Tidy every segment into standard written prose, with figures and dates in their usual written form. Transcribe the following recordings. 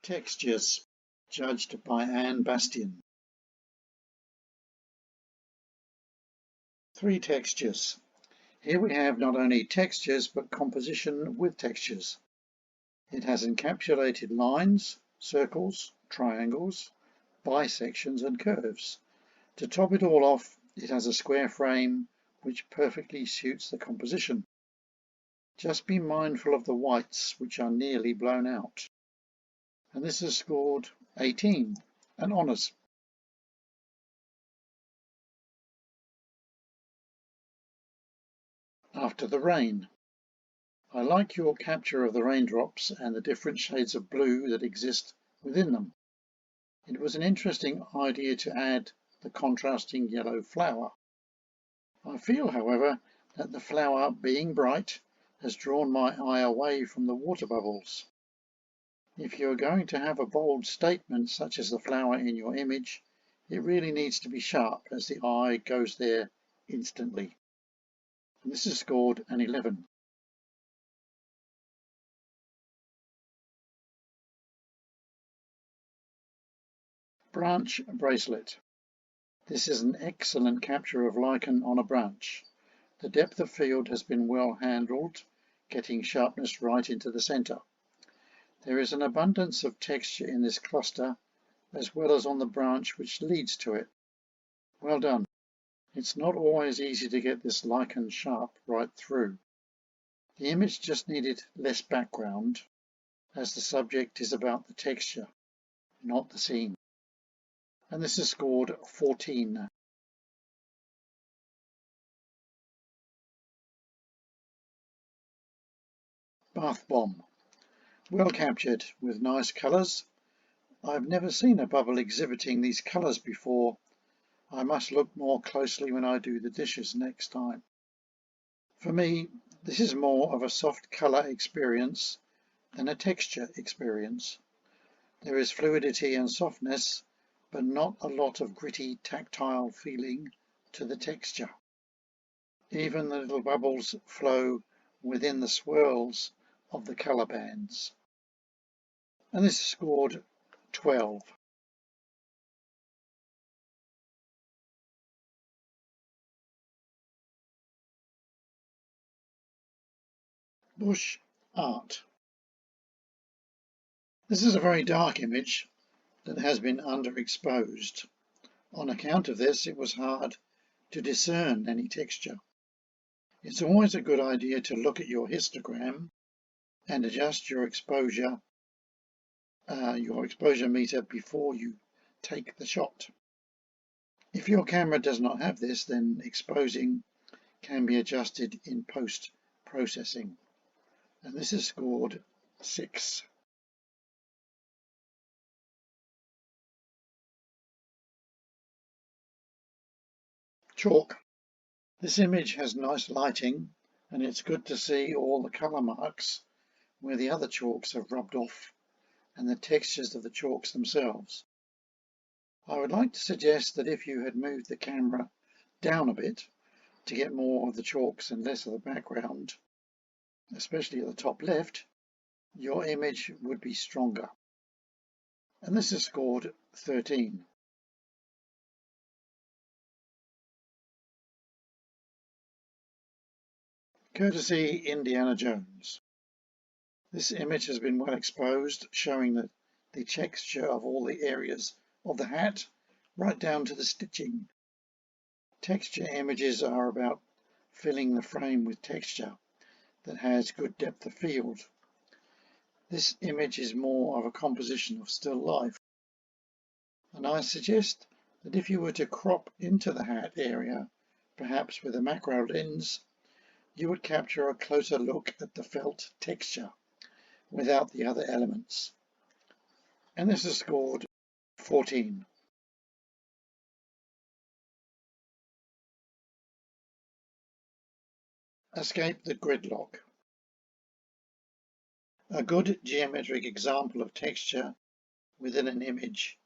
Textures, judged by Ann Bastion. 3 textures. Here we have not only textures but composition with textures. It has encapsulated lines, circles, triangles, bisections and curves. To top it all off, it has a square frame which perfectly suits the composition. Just be mindful of the whites which are nearly blown out. And this is scored 18, an honours. After the rain. I like your capture of the raindrops and the different shades of blue that exist within them. It was an interesting idea to add the contrasting yellow flower. I feel, however, that the flower, being bright, has drawn my eye away from the water bubbles. If you are going to have a bold statement such as the flower in your image, it really needs to be sharp as the eye goes there instantly. And this is scored an 11. Branch bracelet. This is an excellent capture of lichen on a branch. The depth of field has been well handled, getting sharpness right into the centre. There is an abundance of texture in this cluster, as well as on the branch which leads to it. Well done. It's not always easy to get this lichen sharp right through. The image just needed less background, as the subject is about the texture, not the scene. And this is scored 14. Bath bomb. Well captured, with nice colours. I've never seen a bubble exhibiting these colours before. I must look more closely when I do the dishes next time. For me, this is more of a soft colour experience than a texture experience. There is fluidity and softness, but not a lot of gritty tactile feeling to the texture. Even the little bubbles flow within the swirls of the colour bands. And this is scored 12. Bush art. This is a very dark image that has been underexposed. On account of this, it was hard to discern any texture. It's always a good idea to look at your histogram and adjust your exposure meter before you take the shot. If your camera does not have this, then exposing can be adjusted in post-processing. And this is scored 6. Chalk. This image has nice lighting, and it's good to see all the colour marks where the other chalks have rubbed off and the textures of the chalks themselves. I would like to suggest that if you had moved the camera down a bit to get more of the chalks and less of the background, especially at the top left, your image would be stronger. And this is scored 13. Courtesy Indiana Jones. This image has been well exposed, showing the texture of all the areas of the hat, right down to the stitching. Texture images are about filling the frame with texture that has good depth of field. This image is more of a composition of still life. And I suggest that if you were to crop into the hat area, perhaps with a macro lens, you would capture a closer look at the felt texture without the other elements. And this is scored 14. Escape the gridlock. A good geometric example of texture within an image.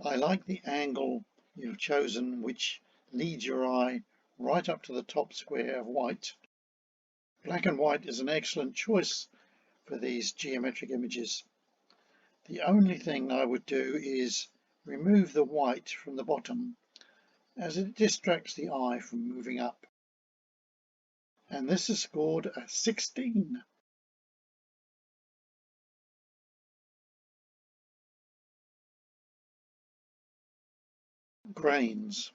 I like the angle you've chosen, which leads your eye right up to the top square of white. Black and white is an excellent choice for these geometric images. The only thing I would do is remove the white from the bottom, as it distracts the eye from moving up. And this is scored a 16. Grains.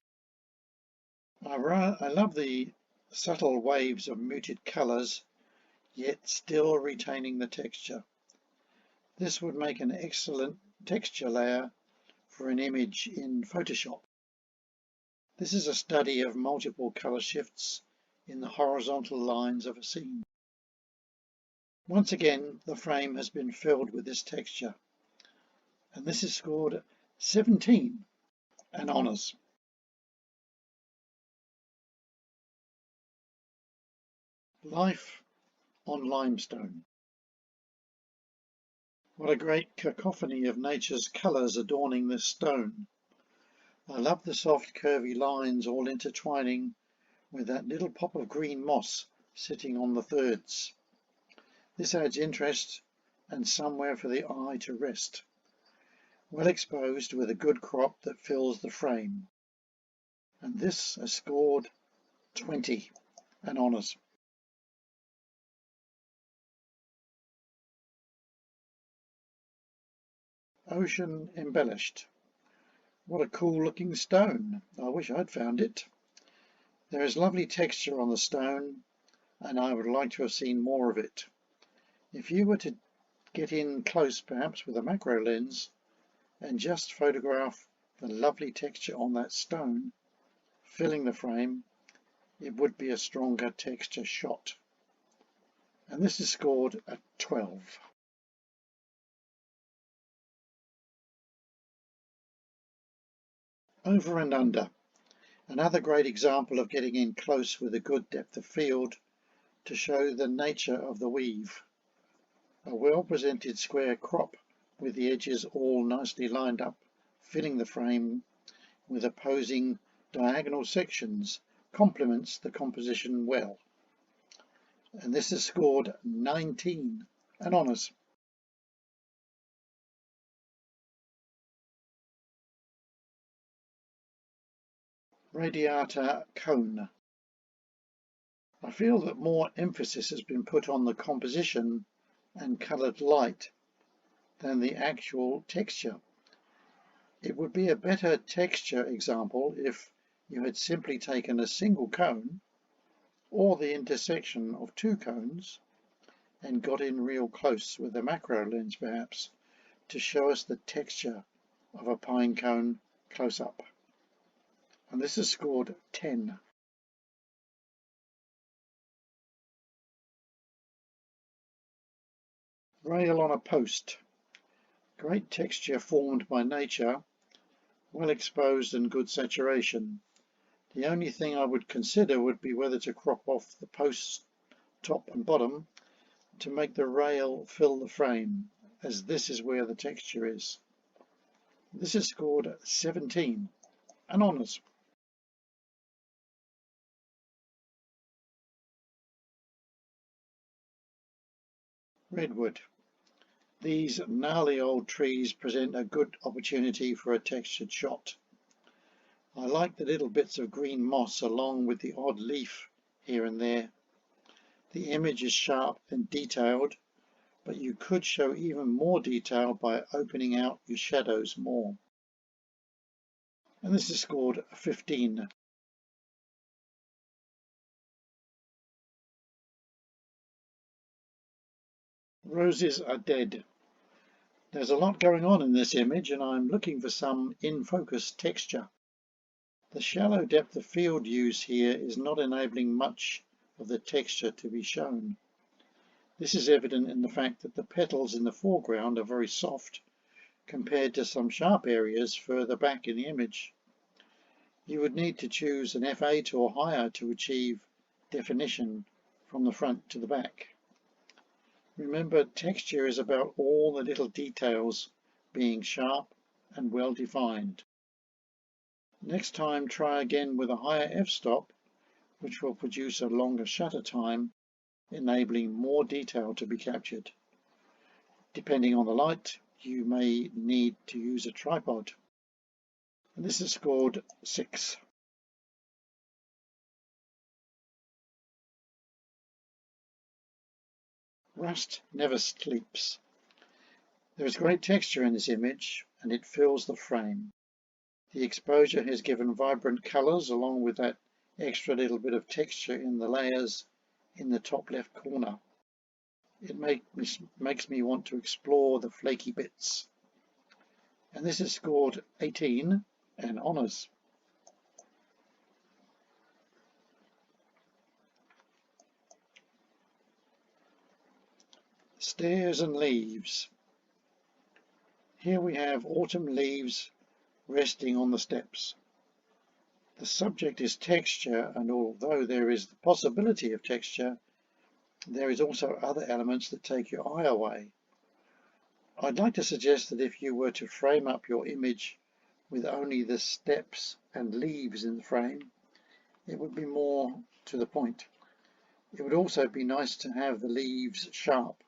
I love the subtle waves of muted colours, yet still retaining the texture. This would make an excellent texture layer for an image in Photoshop. This is a study of multiple colour shifts in the horizontal lines of a scene. Once again, the frame has been filled with this texture, and this is scored 17 and honours. Life on limestone. What a great cacophony of nature's colours adorning this stone. I love the soft curvy lines all intertwining with that little pop of green moss sitting on the thirds. This adds interest and somewhere for the eye to rest. Well exposed with a good crop that fills the frame. And this has scored 20 and honours. Ocean embellished. What a cool looking stone. I wish I'd found it. There is lovely texture on the stone, and I would like to have seen more of it. If you were to get in close, perhaps with a macro lens, and just photograph the lovely texture on that stone, filling the frame, it would be a stronger texture shot. And this is scored at 12. Over and under. Another great example of getting in close with a good depth of field to show the nature of the weave. A well-presented square crop with the edges all nicely lined up, filling the frame with opposing diagonal sections, complements the composition well. And this is scored 19 and honours. Radiata cone. I feel that more emphasis has been put on the composition and coloured light than the actual texture. It would be a better texture example if you had simply taken a single cone or the intersection of two cones and got in real close with a macro lens perhaps to show us the texture of a pine cone close up. And this is scored 10. Rail on a post. Great texture formed by nature, well exposed and good saturation. The only thing I would consider would be whether to crop off the posts top and bottom to make the rail fill the frame, as this is where the texture is. This is scored 17 and honours. Redwood. These gnarly old trees present a good opportunity for a textured shot. I like the little bits of green moss along with the odd leaf here and there. The image is sharp and detailed, but you could show even more detail by opening out your shadows more. And this is scored 15. Roses are dead. There's a lot going on in this image and I'm looking for some in-focus texture. The shallow depth of field use here is not enabling much of the texture to be shown. This is evident in the fact that the petals in the foreground are very soft compared to some sharp areas further back in the image. You would need to choose an F8 or higher to achieve definition from the front to the back. Remember, texture is about all the little details being sharp and well defined. Next time, try again with a higher f-stop, which will produce a longer shutter time, enabling more detail to be captured. Depending on the light, you may need to use a tripod. And this is scored 6. Rust never sleeps. There is great texture in this image and it fills the frame. The exposure has given vibrant colours along with that extra little bit of texture in the layers in the top left corner. It makes me want to explore the flaky bits. And this is scored 18 and honours. Stairs and leaves. Here we have autumn leaves resting on the steps. The subject is texture, and although there is the possibility of texture, there is also other elements that take your eye away. I'd like to suggest that if you were to frame up your image with only the steps and leaves in the frame, it would be more to the point. It would also be nice to have the leaves sharp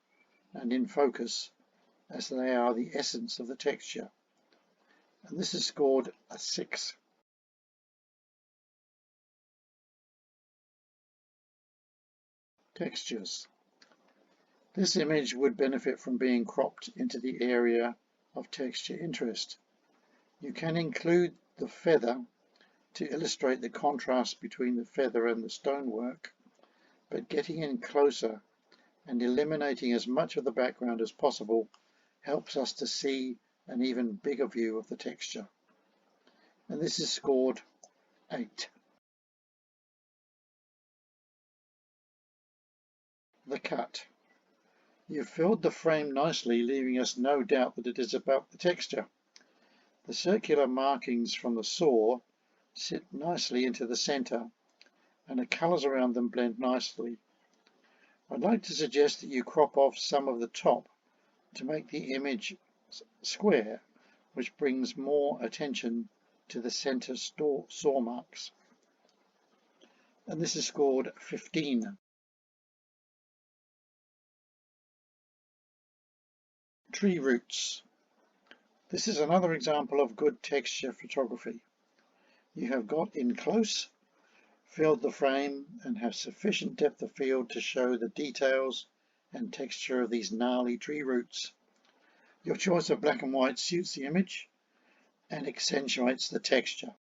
and in focus, as they are the essence of the texture. And this is scored a 6. Textures. This image would benefit from being cropped into the area of texture interest. You can include the feather to illustrate the contrast between the feather and the stonework, but getting in closer and eliminating as much of the background as possible helps us to see an even bigger view of the texture. And this is scored 8. The cut. You've filled the frame nicely, leaving us no doubt that it is about the texture. The circular markings from the saw sit nicely into the centre, and the colours around them blend nicely. I'd like to suggest that you crop off some of the top to make the image square, which brings more attention to the centre saw marks. And this is scored 15. Tree roots. This is another example of good texture photography. You have got in close, filled the frame, and have sufficient depth of field to show the details and texture of these gnarly tree roots. Your choice of black and white suits the image and accentuates the texture.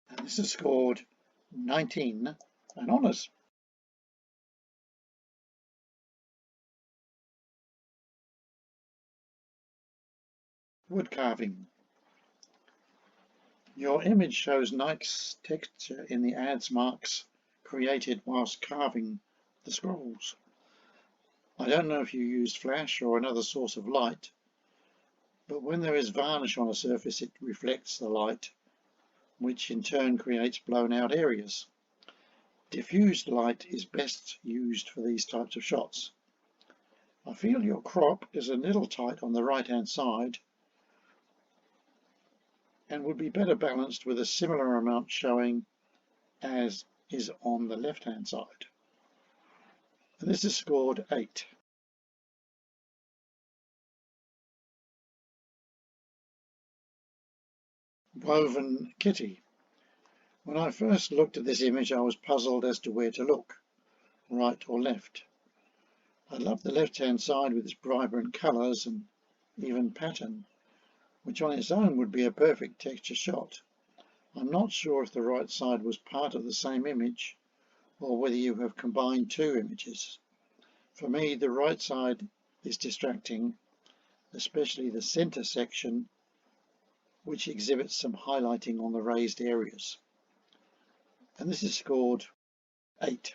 And this is scored 19 and honours. Wood carving. Your image shows nice texture in the adze marks created whilst carving the scrolls. I don't know if you used flash or another source of light, but when there is varnish on a surface it reflects the light, which in turn creates blown out areas. Diffused light is best used for these types of shots. I feel your crop is a little tight on the right hand side and would be better balanced with a similar amount showing as is on the left hand side. And this is scored 8. Woven kitty. When I first looked at this image I was puzzled as to where to look, right or left. I love the left hand side with its vibrant colours and even pattern, which on its own would be a perfect texture shot. I'm not sure if the right side was part of the same image or whether you have combined two images. For me, the right side is distracting, especially the centre section, which exhibits some highlighting on the raised areas. And this is scored 8.